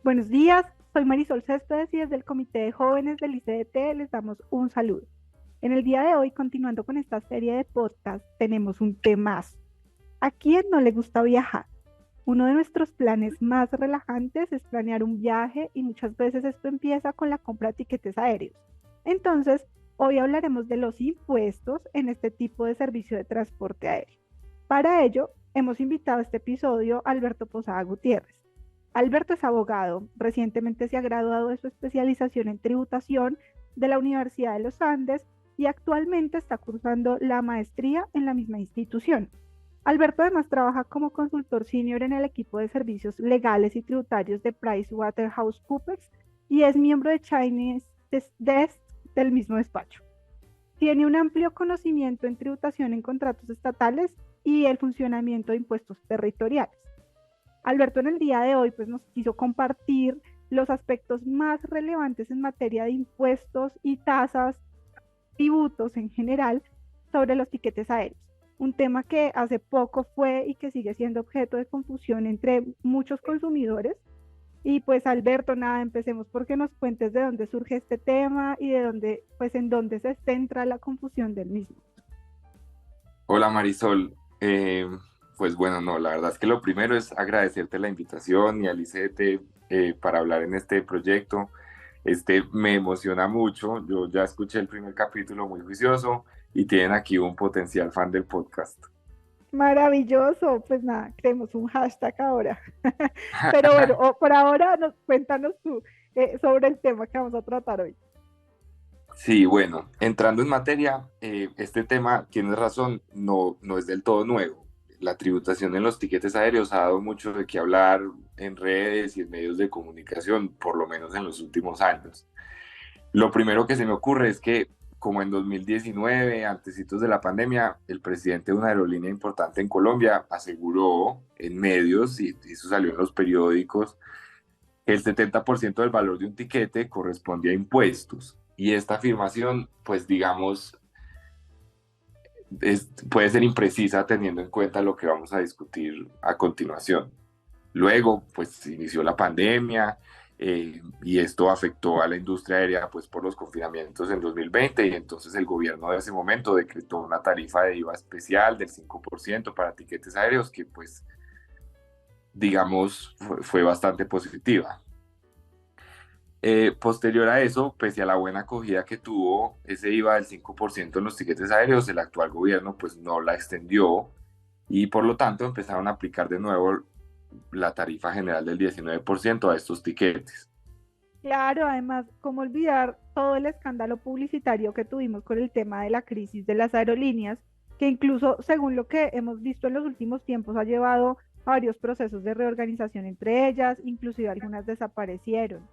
Buenos días, soy Marisol Céspedes y desde el Comité de Jóvenes del ICDT les damos un saludo. En el día de hoy, continuando con esta serie de podcast, tenemos un temazo. ¿A quién no le gusta viajar? Uno de nuestros planes más relajantes es planear un viaje y muchas veces esto empieza con la compra de tiquetes aéreos. Entonces, hoy hablaremos de los impuestos en este tipo de servicio de transporte aéreo. Para ello, hemos invitado a este episodio a Alberto Posada Gutiérrez. Alberto es abogado, recientemente se ha graduado de su especialización en tributación de la Universidad de los Andes y actualmente está cursando la maestría en la misma institución. Alberto además trabaja como consultor senior en el equipo de servicios legales y tributarios de PricewaterhouseCoopers y es miembro de Chinese Desk del mismo despacho. Tiene un amplio conocimiento en tributación en contratos estatales y el funcionamiento de impuestos territoriales. Alberto en el día de hoy pues, nos quiso compartir los aspectos más relevantes en materia de impuestos y tasas, tributos en general, sobre los tiquetes aéreos. Un tema que hace poco fue y que sigue siendo objeto de confusión entre muchos consumidores. Y pues Alberto, nada, empecemos porque nos cuentes de dónde surge este tema y de dónde, pues en dónde se centra la confusión del mismo. Hola Marisol. Pues bueno, no, la verdad es que lo primero es agradecerte la invitación y al ICET para hablar en este proyecto. Me emociona mucho, yo ya escuché el primer capítulo muy juicioso y tienen aquí un potencial fan del podcast. Maravilloso, pues nada, creemos un hashtag ahora. Pero bueno, por ahora cuéntanos tú sobre el tema que vamos a tratar hoy. Sí, bueno, entrando en materia, este tema, tienes razón, no es del todo nuevo. La tributación en los tiquetes aéreos ha dado mucho de qué hablar en redes y en medios de comunicación, por lo menos en los últimos años. Lo primero que se me ocurre es que, como en 2019, antecitos de la pandemia, el presidente de una aerolínea importante en Colombia aseguró en medios, y eso salió en los periódicos, que el 70% del valor de un tiquete correspondía a impuestos. Y esta afirmación, pues digamos, puede ser imprecisa teniendo en cuenta lo que vamos a discutir a continuación. Luego, pues inició la pandemia y esto afectó a la industria aérea pues por los confinamientos en 2020 y entonces el gobierno de ese momento decretó una tarifa de IVA especial del 5% para tiquetes aéreos que pues digamos fue bastante positiva. Posterior a eso, pese a la buena acogida que tuvo ese IVA del 5% en los tiquetes aéreos, el actual gobierno pues no la extendió y por lo tanto empezaron a aplicar de nuevo la tarifa general del 19% a estos tiquetes. Claro, además, ¿cómo olvidar todo el escándalo publicitario que tuvimos con el tema de la crisis de las aerolíneas, que incluso, según lo que hemos visto en los últimos tiempos, ha llevado a varios procesos de reorganización entre ellas, inclusive algunas desaparecieron?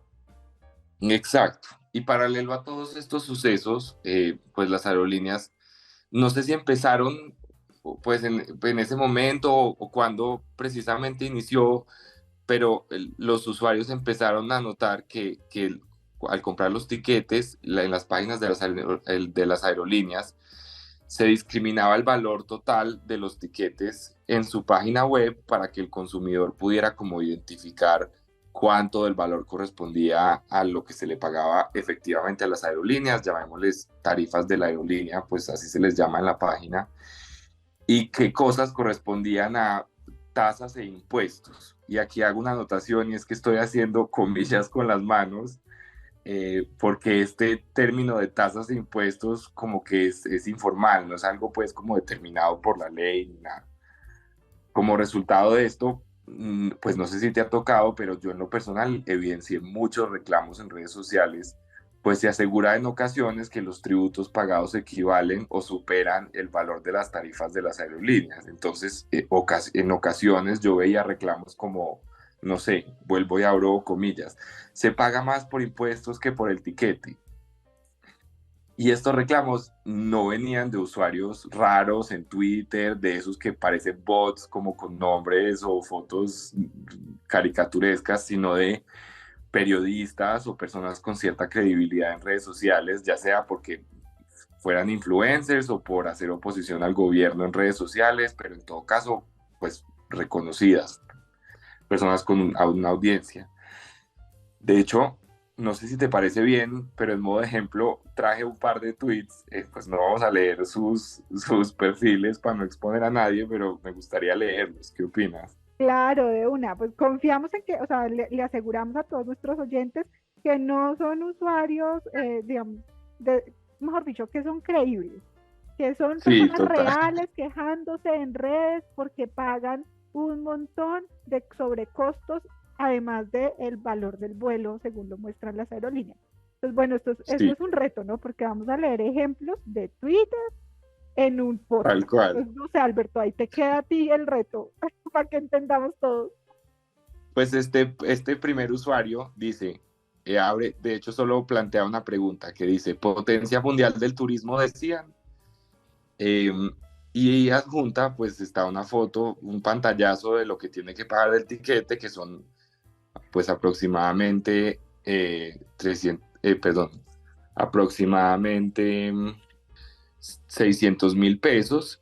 Exacto. Y paralelo a todos estos sucesos, pues las aerolíneas, no sé si empezaron pues en ese momento o cuando precisamente inició, pero los usuarios empezaron a notar que al comprar los tiquetes en las páginas de las aerolíneas, se discriminaba el valor total de los tiquetes en su página web para que el consumidor pudiera como identificar cuánto del valor correspondía a lo que se le pagaba efectivamente a las aerolíneas, llamémosles tarifas de la aerolínea, pues así se les llama en la página, y qué cosas correspondían a tasas e impuestos. Y aquí hago una anotación y es que estoy haciendo comillas con las manos porque este término de tasas e impuestos como que es informal, no es algo pues como determinado por la ley ni nada. Como resultado de esto, pues no sé si te ha tocado, pero yo en lo personal evidencié muchos reclamos en redes sociales, pues se asegura en ocasiones que los tributos pagados equivalen o superan el valor de las tarifas de las aerolíneas. Entonces, en ocasiones yo veía reclamos como, no sé, vuelvo y abro comillas, se paga más por impuestos que por el tiquete. Y estos reclamos no venían de usuarios raros en Twitter, de esos que parecen bots como con nombres o fotos caricaturescas, sino de periodistas o personas con cierta credibilidad en redes sociales, ya sea porque fueran influencers o por hacer oposición al gobierno en redes sociales, pero en todo caso, pues reconocidas, personas con una audiencia. De hecho, no sé si te parece bien, pero en modo de ejemplo traje un par de tweets, pues no vamos a leer sus perfiles para no exponer a nadie, pero me gustaría leerlos. ¿Qué opinas? Claro, de una, pues confiamos en que, o sea, le aseguramos a todos nuestros oyentes que no son usuarios, digamos, mejor dicho, que son creíbles, que son Sí, personas total. reales quejándose en redes porque pagan un montón de sobrecostos, además del valor del vuelo, según lo muestran las aerolíneas. Entonces, bueno, esto Sí, es un reto, ¿no? Porque vamos a leer ejemplos de Twitter en un tal podcast. cual. Entonces, no sé, Alberto, ahí te queda a ti el reto para que entendamos todos. Pues este primer usuario dice, abre, de hecho solo plantea una pregunta que dice, potencia mundial del turismo decían. Eh, y adjunta, pues está una foto, un pantallazo de lo que tiene que pagar del tiquete, que son pues aproximadamente 300, perdón, aproximadamente 600.000 pesos,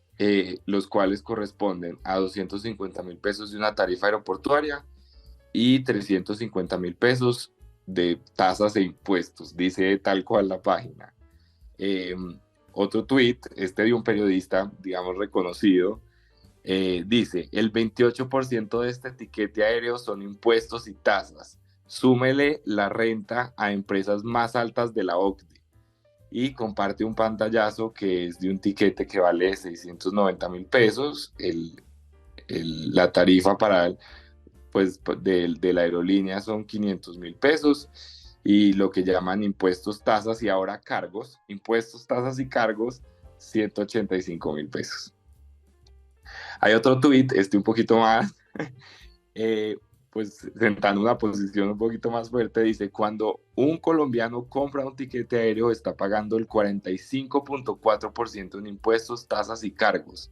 los cuales corresponden a 250.000 pesos de una tarifa aeroportuaria y 350.000 pesos de tasas e impuestos, dice tal cual la página. Eh, Otro tweet, este de un periodista, digamos, reconocido, dice, el 28% de este tiquete aéreo son impuestos y tasas. Súmele la renta a empresas más altas de la OCDE y comparte un pantallazo que es de un tiquete que vale 690.000 pesos. La tarifa para pues de la aerolínea son 500.000 pesos y lo que llaman impuestos, tasas y ahora cargos, impuestos, tasas y cargos, 185.000 pesos. Hay otro tweet, un poquito más, eh, pues sentando una posición un poquito más fuerte, dice, cuando un colombiano compra un tiquete aéreo está pagando el 45.4% en impuestos, tasas y cargos,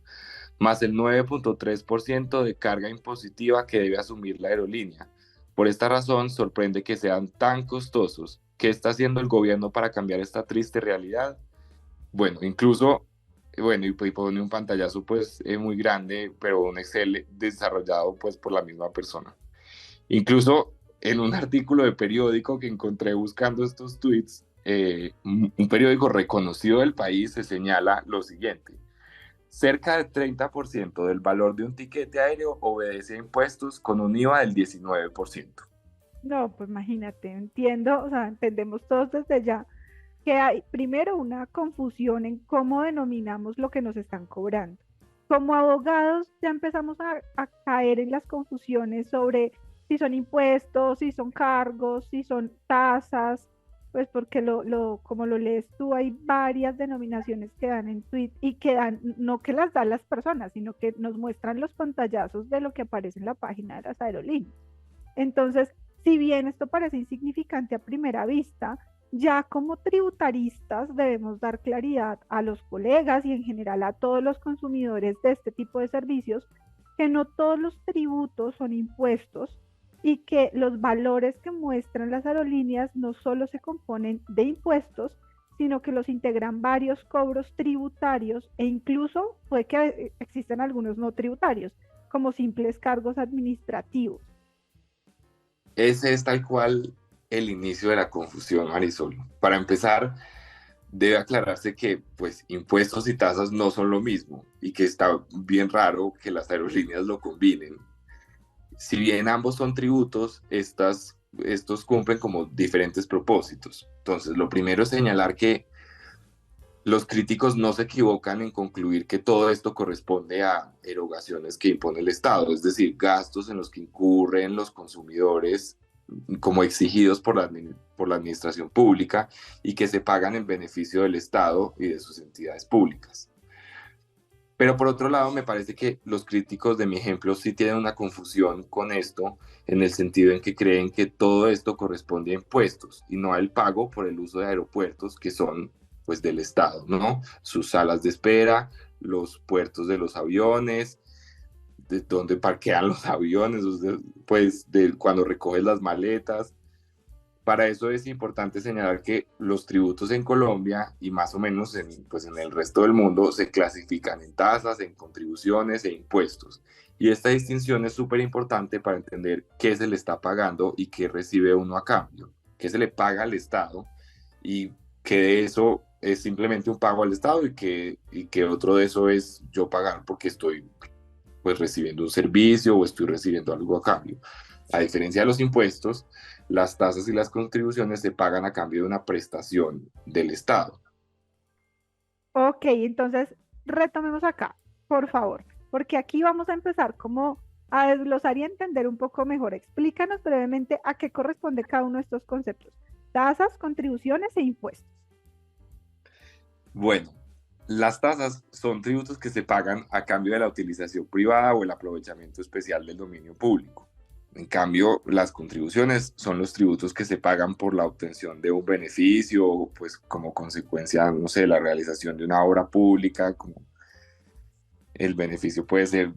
más el 9.3% de carga impositiva que debe asumir la aerolínea. Por esta razón, sorprende que sean tan costosos. ¿Qué está haciendo el gobierno para cambiar esta triste realidad? Bueno, incluso, bueno, y pone un pantallazo pues muy grande, pero un Excel desarrollado pues por la misma persona. Incluso en un artículo de periódico que encontré buscando estos tweets, un periódico reconocido del país se señala lo siguiente. Cerca del 30% del valor de un tiquete aéreo obedece a impuestos con un IVA del 19%. No, pues imagínate, entiendo, o sea, entendemos todos desde ya que hay primero una confusión en cómo denominamos lo que nos están cobrando. Como abogados ya empezamos a caer en las confusiones sobre si son impuestos, si son cargos, si son tasas, pues porque como lo lees tú, hay varias denominaciones que dan en tweet y que dan, no que las dan las personas, sino que nos muestran los pantallazos de lo que aparece en la página de las aerolíneas. Entonces, si bien esto parece insignificante a primera vista, ya como tributaristas debemos dar claridad a los colegas y en general a todos los consumidores de este tipo de servicios que no todos los tributos son impuestos y que los valores que muestran las aerolíneas no solo se componen de impuestos, sino que los integran varios cobros tributarios e incluso puede que existen algunos no tributarios, como simples cargos administrativos. Ese es tal cual el inicio de la confusión, Marisol. Para empezar, debe aclararse que pues impuestos y tasas no son lo mismo y que está bien raro que las aerolíneas lo combinen. Si bien ambos son tributos, estos cumplen como diferentes propósitos. Entonces, lo primero es señalar que los críticos no se equivocan en concluir que todo esto corresponde a erogaciones que impone el Estado, es decir, gastos en los que incurren los consumidores como exigidos por la administración pública y que se pagan en beneficio del Estado y de sus entidades públicas. Pero por otro lado, me parece que los críticos de mi ejemplo sí tienen una confusión con esto, en el sentido en que creen que todo esto corresponde a impuestos y no al pago por el uso de aeropuertos que son pues del Estado, ¿no? Sus salas de espera, los puertos de los aviones, de donde parquean los aviones, o sea, pues de cuando recoges las maletas. Para eso es importante señalar que los tributos en Colombia y más o menos pues en el resto del mundo se clasifican en tasas, en contribuciones e impuestos. Y esta distinción es súper importante para entender qué se le está pagando y qué recibe uno a cambio, qué se le paga al Estado y que de eso es simplemente un pago al Estado y que otro de eso es yo pagar porque estoy pues recibiendo un servicio o estoy recibiendo algo a cambio. A diferencia de los impuestos, las tasas y las contribuciones se pagan a cambio de una prestación del Estado. Ok, entonces retomemos acá, por favor, porque aquí vamos a empezar como a desglosar y entender un poco mejor. Explícanos brevemente a qué corresponde cada uno de estos conceptos: tasas, contribuciones e impuestos. Bueno, las tasas son tributos que se pagan a cambio de la utilización privada o el aprovechamiento especial del dominio público. En cambio, las contribuciones son los tributos que se pagan por la obtención de un beneficio, pues como consecuencia, no sé, de la realización de una obra pública, como el beneficio puede ser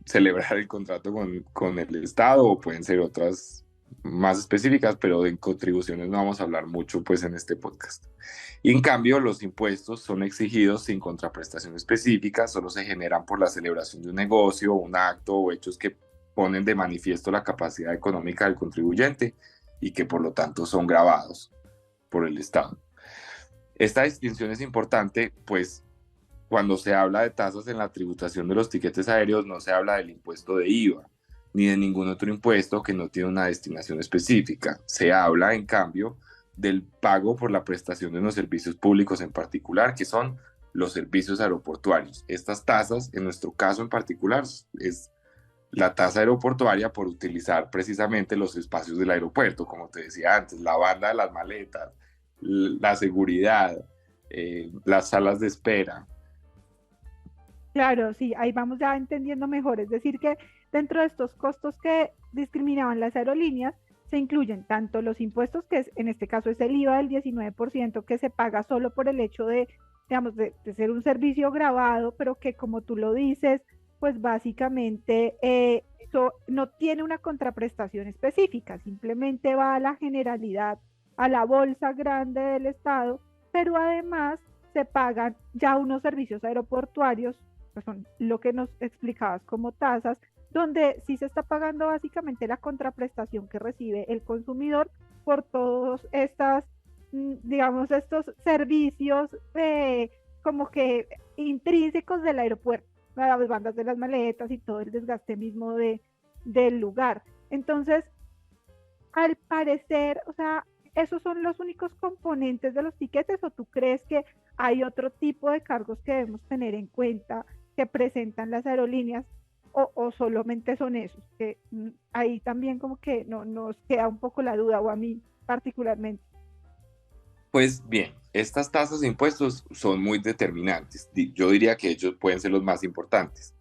celebrar el contrato con el Estado o pueden ser otras más específicas, pero en contribuciones no vamos a hablar mucho pues en este podcast. Y en cambio, los impuestos son exigidos sin contraprestación específica, solo se generan por la celebración de un negocio, un acto o hechos que ponen de manifiesto la capacidad económica del contribuyente y que por lo tanto son gravados por el Estado. Esta distinción es importante, pues cuando se habla de tasas en la tributación de los tiquetes aéreos, no se habla del impuesto de IVA ni de ningún otro impuesto que no tiene una destinación específica. Se habla, en cambio, del pago por la prestación de unos servicios públicos en particular, que son los servicios aeroportuarios. Estas tasas, en nuestro caso en particular, es la tasa aeroportuaria por utilizar precisamente los espacios del aeropuerto, como te decía antes, la banda de las maletas, la seguridad, las salas de espera. Claro, sí, ahí vamos ya entendiendo mejor. Es decir, que dentro de estos costos que discriminaban las aerolíneas, se incluyen tanto los impuestos, que en este caso es el IVA del 19%, que se paga solo por el hecho de, digamos, de ser un servicio grabado, pero que como tú lo dices, pues básicamente eso no tiene una contraprestación específica, simplemente va a la generalidad, a la bolsa grande del Estado, pero además se pagan ya unos servicios aeroportuarios, pues son lo que nos explicabas como tasas, donde sí se está pagando básicamente la contraprestación que recibe el consumidor por todos estas, digamos, estos servicios como que intrínsecos del aeropuerto, las bandas de las maletas y todo el desgaste mismo del lugar. Entonces, al parecer, o sea, ¿esos son los únicos componentes de los tiquetes o tú crees que hay otro tipo de cargos que debemos tener en cuenta que presentan las aerolíneas o solamente son esos? Que ahí también como que no, nos queda un poco la duda, o a mí particularmente. Pues bien, estas tasas de impuestos son muy determinantes. Yo diría que ellos pueden ser los más importantes,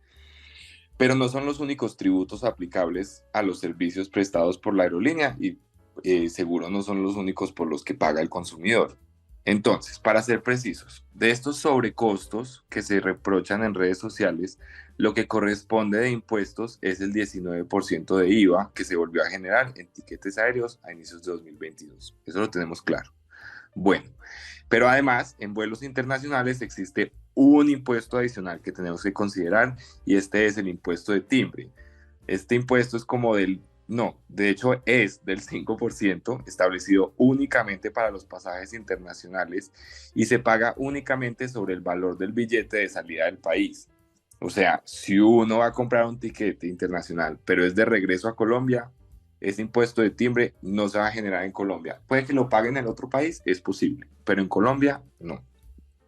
pero no son los únicos tributos aplicables a los servicios prestados por la aerolínea y seguro no son los únicos por los que paga el consumidor. Entonces, para ser precisos, de estos sobrecostos que se reprochan en redes sociales, lo que corresponde de impuestos es el 19% de IVA que se volvió a generar en tiquetes aéreos a inicios de 2022. Eso lo tenemos claro. Bueno, pero además en vuelos internacionales existe un impuesto adicional que tenemos que considerar y este es el impuesto de timbre. Este impuesto es como no, de hecho es del 5% establecido únicamente para los pasajes internacionales y se paga únicamente sobre el valor del billete de salida del país. O sea, si uno va a comprar un tiquete internacional, pero es de regreso a Colombia, ese impuesto de timbre no se va a generar en Colombia. Puede que lo paguen en otro país, es posible, pero en Colombia no.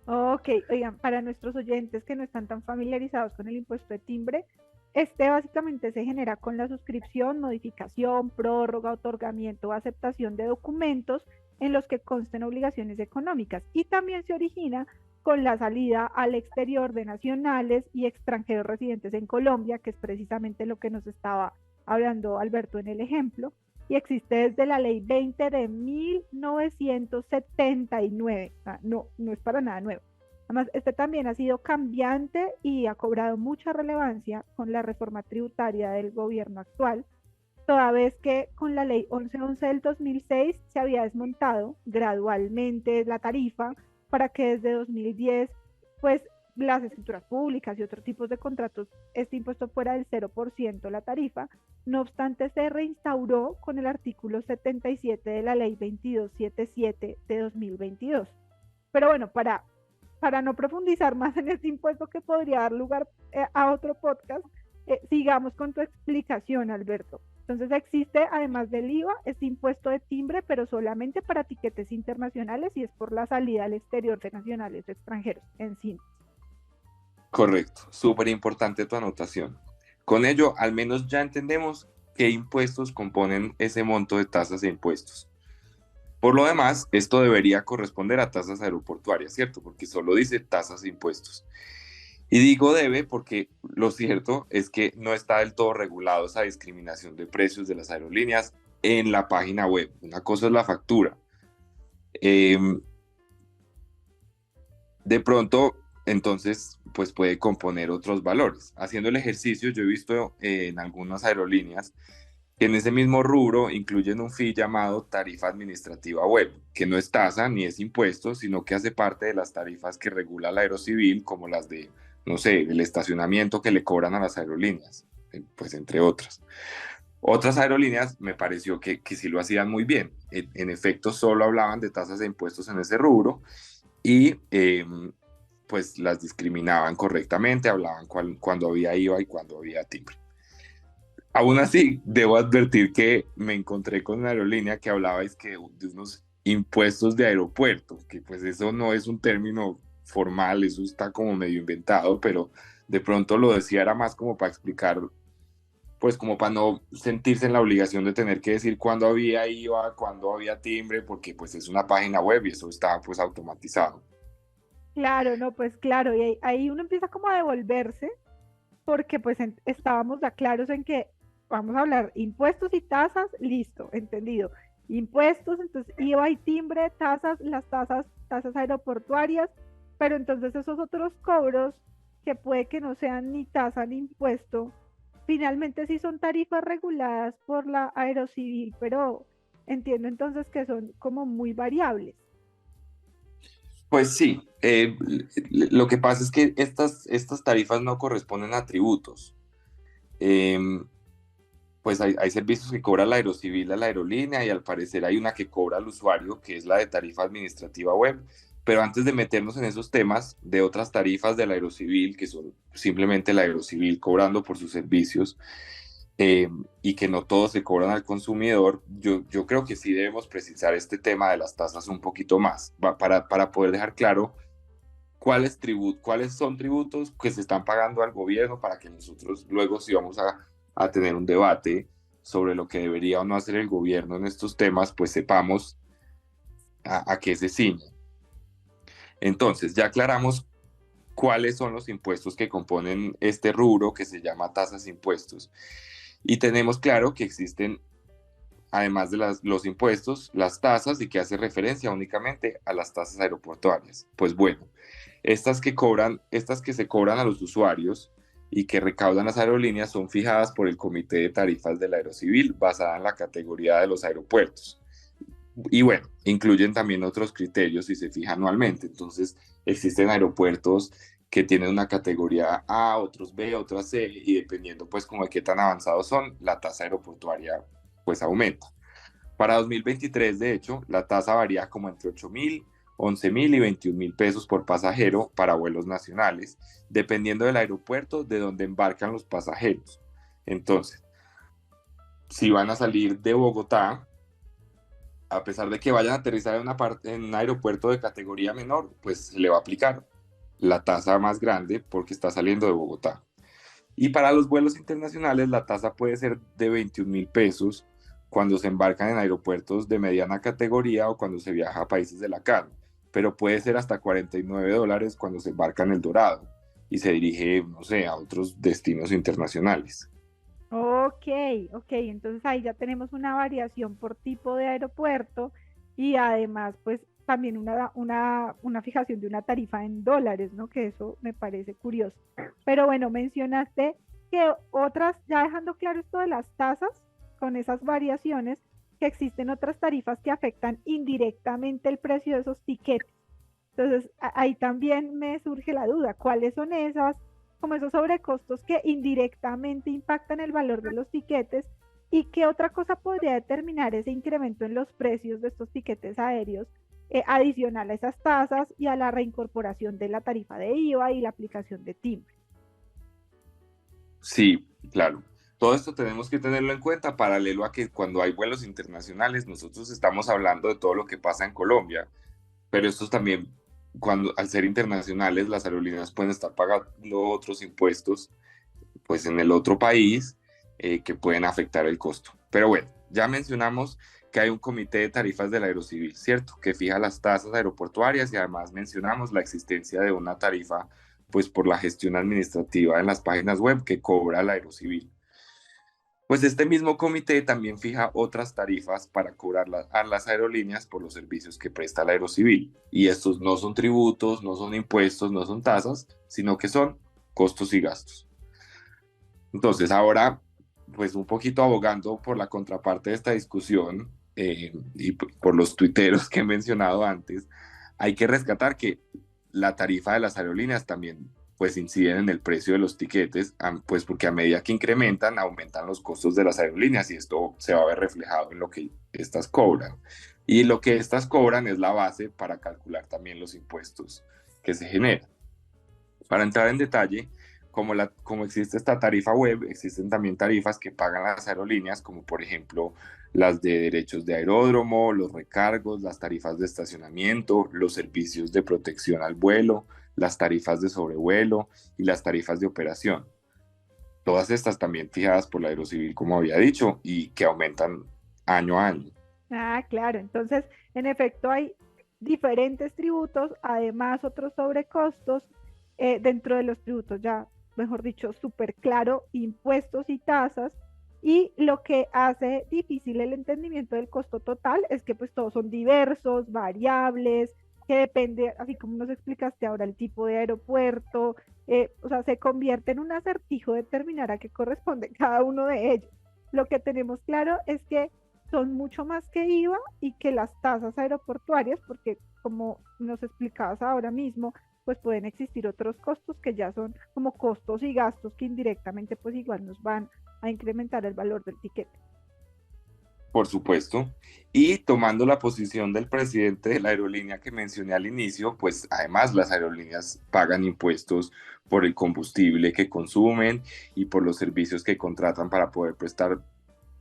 Ok, oigan, para nuestros oyentes que no están tan familiarizados con el impuesto de timbre, este básicamente se genera con la suscripción, modificación, prórroga, otorgamiento o aceptación de documentos en los que consten obligaciones económicas, y también se origina con la salida al exterior de nacionales y extranjeros residentes en Colombia, que es precisamente lo que nos estaba hablando Alberto en el ejemplo, y existe desde la ley 20 de 1979. O sea, no, no es para nada nuevo. Además, este también ha sido cambiante y ha cobrado mucha relevancia con la reforma tributaria del gobierno actual, toda vez que con la ley 1111 del 2006 se había desmontado gradualmente la tarifa para que desde 2010, pues las escrituras públicas y otros tipos de contratos, este impuesto fuera del 0% la tarifa. No obstante, se reinstauró con el artículo 77 de la ley 2277 de 2022. Pero bueno, para no profundizar más en este impuesto que podría dar lugar a otro podcast, sigamos con tu explicación, Alberto. Entonces existe, además del IVA, este impuesto de timbre, pero solamente para tiquetes internacionales y es por la salida al exterior de nacionales o extranjeros, en sí. Correcto, súper importante tu anotación. Con ello, al menos ya entendemos qué impuestos componen ese monto de tasas e impuestos. Por lo demás, esto debería corresponder a tasas aeroportuarias, ¿cierto? Porque solo dice tasas e impuestos. Y digo debe porque lo cierto es que no está del todo regulado esa discriminación de precios de las aerolíneas en la página web. Una cosa es la factura. De pronto, entonces, pues puede componer otros valores. Haciendo el ejercicio, yo he visto en algunas aerolíneas que en ese mismo rubro incluyen un fee llamado tarifa administrativa web, que no es tasa ni es impuesto, sino que hace parte de las tarifas que regula la Aerocivil, como las de, no sé, el estacionamiento que le cobran a las aerolíneas, pues entre otras. Otras aerolíneas me pareció que sí lo hacían muy bien. En efecto, solo hablaban de tasas de impuestos en ese rubro y pues las discriminaban correctamente, hablaban cuando había IVA y cuando había timbre. Aún así, debo advertir que me encontré con una aerolínea que hablaba de unos impuestos de aeropuerto, que pues eso no es un término formal, eso está como medio inventado, pero de pronto lo decía era más como para explicar, pues como para no sentirse en la obligación de tener que decir cuándo había IVA, cuándo había timbre, porque pues es una página web y eso está pues automatizado. Claro, no, pues claro, y ahí uno empieza como a devolverse, porque pues estábamos ya claros en que vamos a hablar impuestos y tasas, listo, entendido. Impuestos, entonces IVA y timbre, tasas, las tasas aeroportuarias, pero entonces esos otros cobros que puede que no sean ni tasa ni impuesto, finalmente sí son tarifas reguladas por la Aerocivil, pero entiendo entonces que son como muy variables. Pues sí, lo que pasa es que estas tarifas no corresponden a tributos. Em, pues hay servicios que cobra la Aerocivil a la aerolínea y al parecer hay una que cobra al usuario, que es la de tarifa administrativa web. Pero antes de meternos en esos temas de otras tarifas de la Aerocivil, que son simplemente la Aerocivil cobrando por sus servicios, y que no todos se cobran al consumidor, yo creo que sí debemos precisar este tema de las tasas un poquito más, para poder dejar claro cuáles son tributos que se están pagando al gobierno para que nosotros luego si vamos a tener un debate sobre lo que debería o no hacer el gobierno en estos temas, pues sepamos a qué se ciñe. Entonces, ya aclaramos cuáles son los impuestos que componen este rubro que se llama tasas e impuestos. Y tenemos claro que existen, además de los impuestos, las tasas y que hace referencia únicamente a las tasas aeroportuarias. Pues bueno, estas que se cobran a los usuarios y que recaudan las aerolíneas son fijadas por el Comité de Tarifas de la Aerocivil basada en la categoría de los aeropuertos. Y bueno, incluyen también otros criterios y se fija anualmente. Entonces, existen aeropuertos que tienen una categoría A, otros B, otras C, y dependiendo pues como de qué tan avanzados son, la tasa aeroportuaria pues aumenta. Para 2023, de hecho, la tasa varía como entre 8.000, 11.000 y 21.000 pesos por pasajero para vuelos nacionales, dependiendo del aeropuerto de donde embarcan los pasajeros. Entonces, si van a salir de Bogotá, a pesar de que vayan a aterrizar en un aeropuerto de categoría menor, pues se le va a aplicar la tasa más grande porque está saliendo de Bogotá. Y para los vuelos internacionales la tasa puede ser de 21.000 pesos cuando se embarcan en aeropuertos de mediana categoría o cuando se viaja a países de la CAN, pero puede ser hasta $49 cuando se embarca en El Dorado y se dirige, no sé, a otros destinos internacionales. Ok, ok, entonces ahí ya tenemos una variación por tipo de aeropuerto y además pues también una fijación de una tarifa en dólares, ¿no? Que eso me parece curioso. Pero bueno, mencionaste que otras, ya dejando claro esto de las tasas, con esas variaciones, que existen otras tarifas que afectan indirectamente el precio de esos tiquetes. Entonces, ahí también me surge la duda, ¿cuáles son esas, como esos sobrecostos que indirectamente impactan el valor de los tiquetes? ¿Y qué otra cosa podría determinar ese incremento en los precios de estos tiquetes aéreos, adicional a esas tasas y a la reincorporación de la tarifa de IVA y la aplicación de timbre? Sí, claro. Todo esto tenemos que tenerlo en cuenta, paralelo a que cuando hay vuelos internacionales, nosotros estamos hablando de todo lo que pasa en Colombia, pero estos también, cuando al ser internacionales, las aerolíneas pueden estar pagando otros impuestos, pues en el otro país, que pueden afectar el costo. Pero bueno, ya mencionamos que hay un comité de tarifas del Aerocivil, ¿cierto? Que fija las tasas aeroportuarias y además mencionamos la existencia de una tarifa, pues por la gestión administrativa en las páginas web que cobra el Aerocivil. Pues este mismo comité también fija otras tarifas para cobrar a las aerolíneas por los servicios que presta el Aerocivil. Y estos no son tributos, no son impuestos, no son tasas, sino que son costos y gastos. Entonces, ahora, pues un poquito abogando por la contraparte de esta discusión, y por los tuiteros que he mencionado antes, hay que rescatar que la tarifa de las aerolíneas también pues inciden en el precio de los tiquetes, pues porque a medida que incrementan, aumentan los costos de las aerolíneas y esto se va a ver reflejado en lo que estas cobran. Y lo que estas cobran es la base para calcular también los impuestos que se generan. Para entrar en detalle, como existe esta tarifa web, existen también tarifas que pagan las aerolíneas, como por ejemplo las de derechos de aeródromo, los recargos, las tarifas de estacionamiento, los servicios de protección al vuelo, las tarifas de sobrevuelo y las tarifas de operación. Todas estas también fijadas por la Aerocivil, como había dicho, y que aumentan año a año. Ah, claro. Entonces, en efecto, hay diferentes tributos, además otros sobrecostos, dentro de los tributos ya, mejor dicho, súper claro, impuestos y tasas. Y lo que hace difícil el entendimiento del costo total es que pues todos son diversos, variables, que depende, así como nos explicaste ahora, el tipo de aeropuerto, o sea, se convierte en un acertijo determinar a qué corresponde cada uno de ellos. Lo que tenemos claro es que son mucho más que IVA y que las tasas aeroportuarias, porque como nos explicabas ahora mismo, pues pueden existir otros costos que ya son como costos y gastos que indirectamente pues igual nos van a incrementar el valor del tiquete. Por supuesto. Y tomando la posición del presidente de la aerolínea que mencioné al inicio, pues además las aerolíneas pagan impuestos por el combustible que consumen y por los servicios que contratan para poder prestar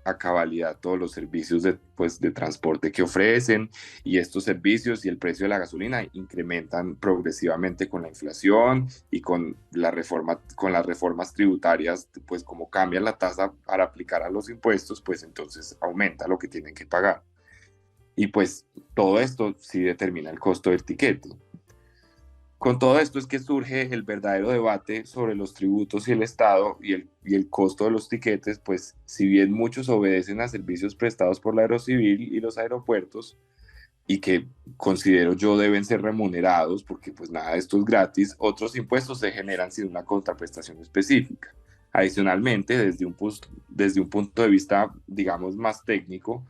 a cabalidad todos los servicios de, pues, de transporte que ofrecen, y estos servicios y el precio de la gasolina incrementan progresivamente con la inflación y con las reformas tributarias, pues como cambian la tasa para aplicar a los impuestos, pues entonces aumenta lo que tienen que pagar. Y pues todo esto sí determina el costo del tiquete. Con todo esto es que surge el verdadero debate sobre los tributos y el Estado y el costo de los tiquetes, pues si bien muchos obedecen a servicios prestados por la Aerocivil y los aeropuertos, y que considero yo deben ser remunerados, porque pues nada de esto es gratis, otros impuestos se generan sin una contraprestación específica. Adicionalmente, desde un punto de vista, digamos, más técnico,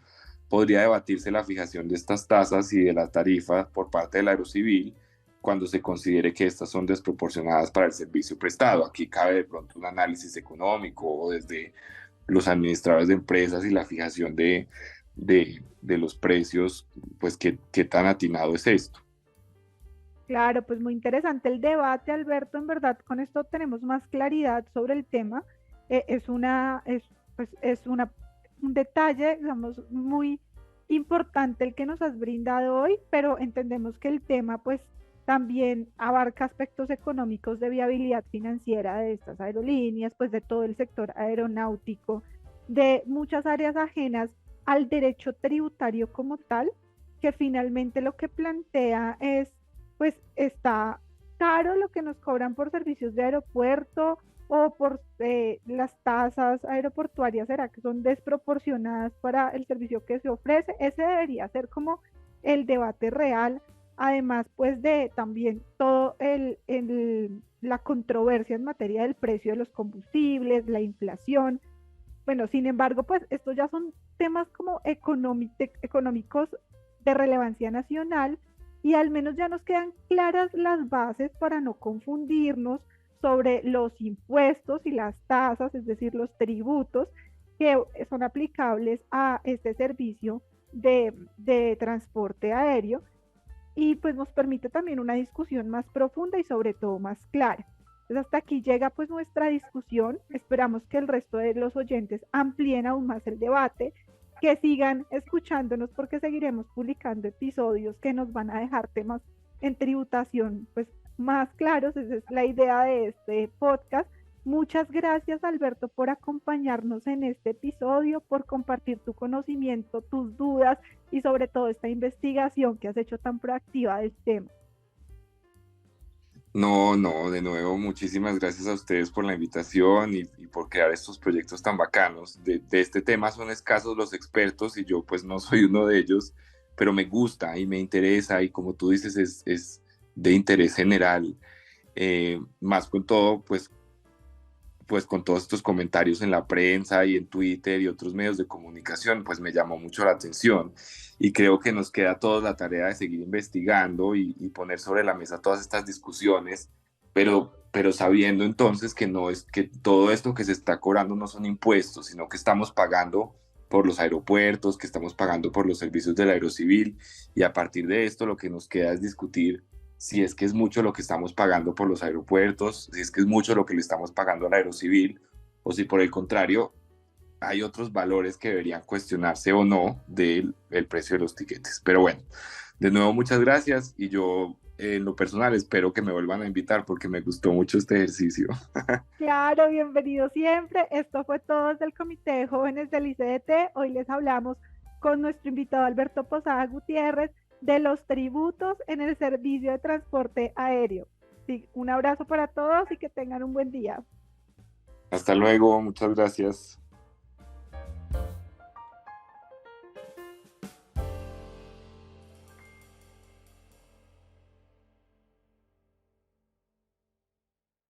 podría debatirse la fijación de estas tasas y de la tarifa por parte de la Aerocivil cuando se considere que estas son desproporcionadas para el servicio prestado. Aquí cabe de pronto un análisis económico o desde los administradores de empresas y la fijación de los precios, pues qué tan atinado es esto. Claro, pues muy interesante el debate, Alberto. En verdad, con esto tenemos más claridad sobre el tema. Es un detalle, digamos, muy importante el que nos has brindado hoy, pero entendemos que el tema, pues, también abarca aspectos económicos de viabilidad financiera de estas aerolíneas, pues, de todo el sector aeronáutico, de muchas áreas ajenas al derecho tributario como tal, que finalmente lo que plantea es pues está caro lo que nos cobran por servicios de aeropuerto o por las tasas aeroportuarias, ¿será que son desproporcionadas para el servicio que se ofrece? Ese debería ser como el debate real, además pues de también todo la controversia en materia del precio de los combustibles, la inflación, Bueno, sin embargo, pues estos ya son temas como económicos de relevancia nacional y al menos ya nos quedan claras las bases para no confundirnos sobre los impuestos y las tasas, es decir, los tributos que son aplicables a este servicio de transporte aéreo y pues nos permite también una discusión más profunda y sobre todo más clara. Entonces hasta aquí llega pues nuestra discusión. Esperamos que el resto de los oyentes amplíen aún más el debate, que sigan escuchándonos porque seguiremos publicando episodios que nos van a dejar temas en tributación pues más claros. Esa es la idea de este podcast. Muchas gracias, Alberto, por acompañarnos en este episodio, por compartir tu conocimiento, tus dudas y sobre todo esta investigación que has hecho tan proactiva del tema. No, no, de nuevo, muchísimas gracias a ustedes por la invitación y por crear estos proyectos tan bacanos. De este tema son escasos los expertos y yo pues no soy uno de ellos, pero me gusta y me interesa y como tú dices es de interés general, más con todo pues con todos estos comentarios en la prensa y en Twitter y otros medios de comunicación, pues me llamó mucho la atención y creo que nos queda a todos la tarea de seguir investigando y poner sobre la mesa todas estas discusiones, pero sabiendo entonces que no es que todo esto que se está cobrando no son impuestos, sino que estamos pagando por los aeropuertos, que estamos pagando por los servicios del aerocivil y a partir de esto lo que nos queda es discutir si es que es mucho lo que estamos pagando por los aeropuertos, si es que es mucho lo que le estamos pagando al aerocivil, o si por el contrario hay otros valores que deberían cuestionarse o no del el precio de los tiquetes. Pero bueno, de nuevo muchas gracias y yo en lo personal espero que me vuelvan a invitar porque me gustó mucho este ejercicio. Claro, bienvenido siempre. Esto fue todo desde el Comité de Jóvenes del ICDT. Hoy les hablamos con nuestro invitado Alberto Posada Gutiérrez de los tributos en el servicio de transporte aéreo. Sí, un abrazo para todos y que tengan un buen día. Hasta luego, muchas gracias.